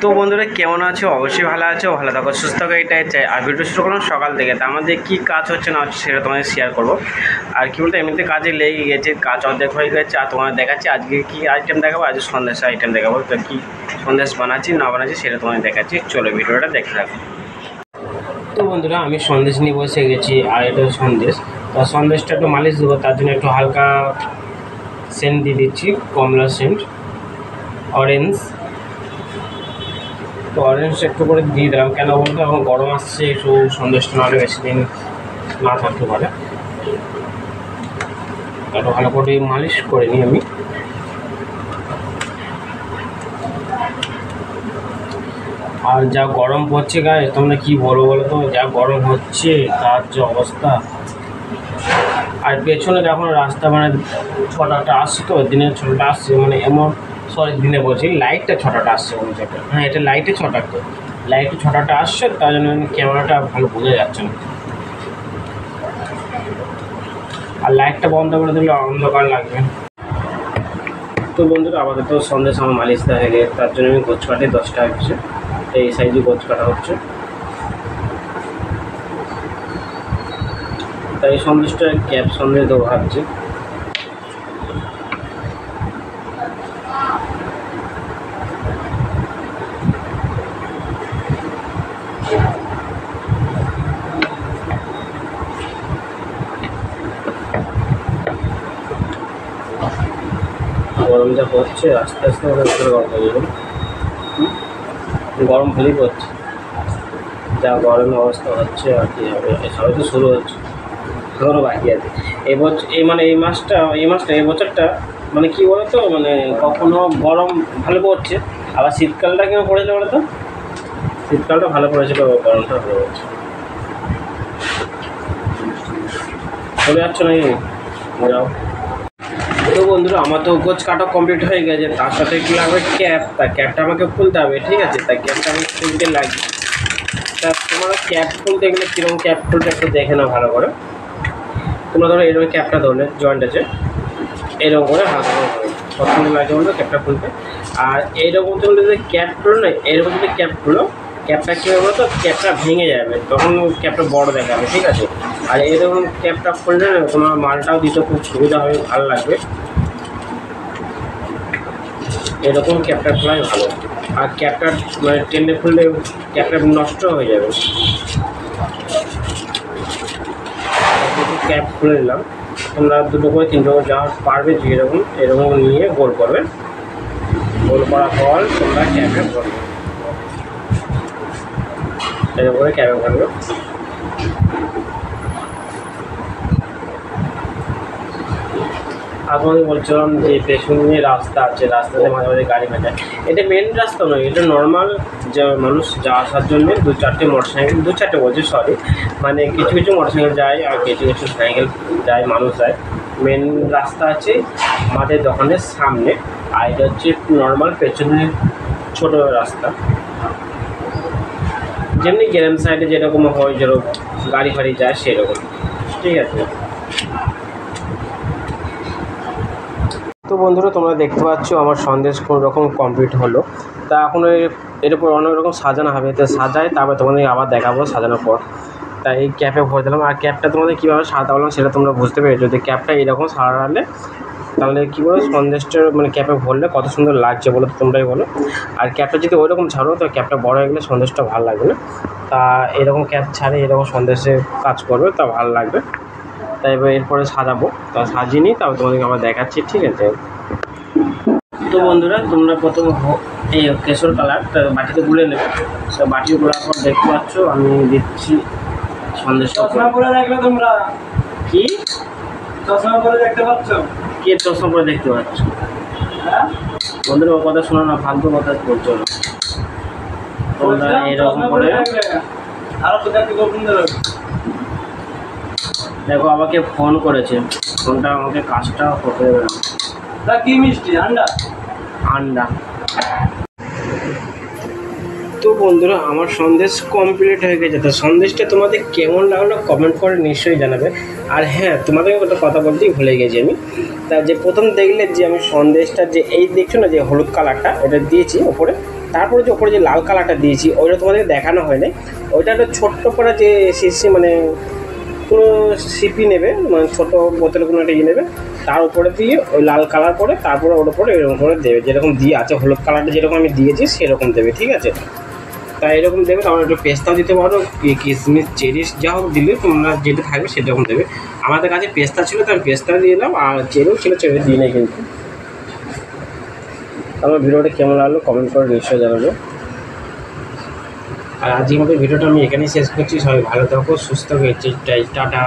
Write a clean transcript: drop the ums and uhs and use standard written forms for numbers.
তো বন্ধুরা কেমন আছো? অবশ্যই ভালো আছো, ভালো থাকো, সুস্থ থাকো, এটাই চাই। আর ভিডিও শুরু করলাম সকাল থেকে, তো আমাদের কী কাজ হচ্ছে না হচ্ছে সেটা তোমাদের শেয়ার করবো। আর কী বলতো, এমনিতে কাজে লেগে গেছে, কাজ অর্ধেক হয়ে গেছে। আর তোমাদের দেখাচ্ছি আজকে কী আইটেম দেখাবো। আজকে সন্দেশ আইটেম দেখাবো, তো কী সন্দেশ বানাচ্ছি না বানাচ্ছি সেটা তোমাদের দেখাচ্ছি। চলো ভিডিওটা দেখতে থাকো। তো বন্ধুরা আমি সন্দেশ নিয়ে বসে গেছি, আর এটা সন্দেশ। তো সন্দেশটা একটু মালিশ দেবো, তার জন্য একটু হালকা সেন্ট দিয়ে দিচ্ছি, কমলা সেন্ট, অরেঞ্জ। তো অরেঞ্জ একটু করে দিয়ে দিলাম, কেন বলতো এখন গরম আসছে, একটু সন্দেশটা নাহলে বেশি দিন না থাকতে পারে। একটু ভালো করে মালিশ করে নিই আমি। আর যা গরম পড়ছে গায়ে, তোমরা কি বলবো বলো তো, যা গরম হচ্ছে তার যে অবস্থা। আর পেছনে যখন রাস্তা মানে ছটাটা আসছে, তো দিনের ছটাটা আসছে, মানে এমন সরি দিনে বলছি লাইটটা ছটাটা আসছে, হ্যাঁ এটা লাইটে ছটা, তো লাইটে ছটাটা আসছে, তার জন্য ক্যামেরাটা ভালো বোঝা যাচ্ছে না। আর লাইটটা বন্ধ করে দিলে অন্ধকার লাগবে। তো বন্ধুরা আপাতত সন্দেশ আমার মালিশ দেওয়া হয়ে গেছে, তার জন্য আমি গোছ কাটি 10 টাকা হচ্ছে, এই সাইজে গোছ কাটা হচ্ছে। তাই সন্দেশটা ক্যাপ সন্দেশ দেবো ভাবছি। গরম যা হচ্ছে আস্তে আস্তে অনেক গরম হয়ে যাবে, গরম হলেই পড়ছে, যা গরমের অবস্থা হচ্ছে আর কি হবে। সবাই তো শুরু হচ্ছে, এখনও বাকি আছে। এই মাসটা এই বছরটা মানে কী বলো তো, মানে কখনো গরম ভালো পড়ছে, আবার শীতকালটা কেমন পড়েছে বলো তো, শীতকালটা ভালো পড়েছিল, গরমটা ভালো পড়ছে। চলে যাচ্ছ নাকি? যাও। তো বন্ধুরা আমার তো গোছ কাটা কমপ্লিট হয়ে গেছে, তার সাথে কী লাগবে ক্যাপ, তার ক্যাপটা আমাকে খুলতে হবে, ঠিক আছে? তাই ক্যাপটা আমি খুলতে লাগবে। তা তোমরা ক্যাপ খুলতে গেলে কীরকম ক্যাপ খুলতে একটু দেখে নাও ভালো করে। তোমরা ধরো এরকম ক্যাপটা ধরলে জয়েন্ট আছে, এরকম করে হালকা করে প্রথমে লাগে বললো ক্যাপটা খুলতে। আর এইরকম তোমরা যদি ক্যাপ খুলো না, এরকম যদি ক্যাপ খুলো, ক্যাপটা কী হবে তো, ক্যাপটা ভেঙে যাবে, তখন ক্যাপটা বড় দেখাবে, ঠিক আছে? আর এরকম ক্যাপটা খুললে না তোমার মালটাও দিতে খুব সুবিধা হবে, ভালো লাগবে। এরকম ক্যাপটা খোলাই ভালো। আর ক্যাপটা মানে টেনে খুললে ক্যাপটা নষ্ট হয়ে যাবে। ক্যাপ খুলে নিলাম, তোমরা দুটো করে তিনটো করে যা পারবে যেরকম এরকম নিয়ে গোল করবে, গোল করার পর তোমরা ক্যাপে ভরবে, এরকম করে ক্যাপে ভরবে। আর তোমাকে বলছিলাম যে পেছনে রাস্তা আছে, রাস্তাতে মাঝে মাঝে গাড়ি ভেজে, এটা মেন রাস্তা নয়, এটা নর্মাল যে মানুষ যাওয়া আসার জন্য দু চারটে বলছি সরি, মানে কিছু কিছু মোটরসাইকেল যায় আর কিছু কিছু সাইকেল যায়, মানুষ যায়। মেন রাস্তা আছে আমাদের দোকানের সামনে, আর এটা হচ্ছে নর্মাল পেছনে ছোট রাস্তা, যেমনি গ্রাম সাইডে যেরকম হয়, যেরকম গাড়ি ফাড়ি যায় সেরকম, ঠিক আছে? তো বন্ধুরা তোমরা দেখতে পাচ্ছ আমার সন্দেশ কোনো রকম কমপ্লিট হলো। তা এখন এর উপর অনেক রকম সাজানো হবে, তো সাজাই তারপর তোমাদের আবার দেখাবো সাজানোর পর। তাই এই ক্যাপে ভরে দিলাম। আর ক্যাপটা তোমাদের কীভাবে সাজাতে বললাম সেটা তোমরা বুঝতে পেরেছো, যদি ক্যাপটা এরকম সাজালে তাহলে কী বলো সন্দেশটা মানে ক্যাপে ভরলে কত সুন্দর লাগছে বলো তো, তোমরাই বলো। আর ক্যাপটা যদি ওই রকম ছাড়ো তো ক্যাপটা বড় হয়ে গেলে সন্দেশটা ভালো লাগবে না। তা এরকম ক্যাপ ছাড়ে এরকম সন্দেশে কাজ করবে, তা ভালো লাগবে। তাই এবার এরপরে সাজাবো, তা সাজিয়ে নিই, তারপর তোমাদেরকে আবার দেখাচ্ছি, ঠিক আছে? তো বন্ধুরা তোমরা প্রথম এই কেশর কালারটা বাটিতে গুলে নেবে, তো বাটি গোলার পর দেখতে পাচ্ছ আমি দিচ্ছি সন্দেশ। চশমা পরে দেখলে তোমরা কি চশমা পরে দেখতে পাচ্ছ? কে চশমা পরে দেখতে পাচ্ছ? হ্যাঁ বন্ধুরা ও কথা শোনো না, ফালতু কথা বলছো না তোমরা। এরকম করে আরো তো দেখতে গোপন দেবে। দেখো আমাকে ফোন করেছে, ফোনটা আমাকে কাজটা করতে দেবে না। তা কি মিষ্টি? আন্ডা। তো বন্ধুরা আমার সন্দেশ কমপ্লিট হয়ে গেছে, তো সন্দেশটা তোমাদের কেমন লাগলো কমেন্ট করে নিশ্চয়ই জানাবে। আর হ্যাঁ তোমাদেরকে একটা কথা বলতেই ভুলে গেছি আমি, তা যে প্রথম দেখলে যে আমি সন্দেশটা যে এই দেখছো না যে হলুদ কালারটা এটা দিয়েছি ওপরে, তারপরে যে ওপরে যে লাল কালারটা দিয়েছি ওইটা তোমাদের দেখানো হয় না। ওইটা একটা ছোট্ট করে যে শিশি মানে কোনো সিপি নেবে, মানে ছোটো বোতলে কোনো একটা নেবে, তার উপরে দিয়ে ওই লাল কালার করে তারপরে ওর উপরে এরকম করে দেবে, যেরকম দিয়ে আছে হলুদ কালারটা যেরকম আমি দিয়েছি সেরকম দেবে, ঠিক আছে। তাই এরকম দেবে। তারপর একটু পেস্তাও দিতে পারো, কিশমিশ চেরিস যা হোক দিলে তোমরা যেটা থাকবে সেরকম দেবে। আমাদের কাছে পেস্তা ছিল তাই আমি পেস্তা দিয়ে দিলাম, আর চেরিও ছিল চেরি দিই নেই কিন্তু। আমার ভিডিওটা কেমন লাগলো কমেন্ট করে নিশ্চয়ই জানাবো। আর আজকের মতো ভিডিওটা আমি এখানেই শেষ করছি। সবাই ভালো থাকো, সুস্থ হয়েছে, টাটা।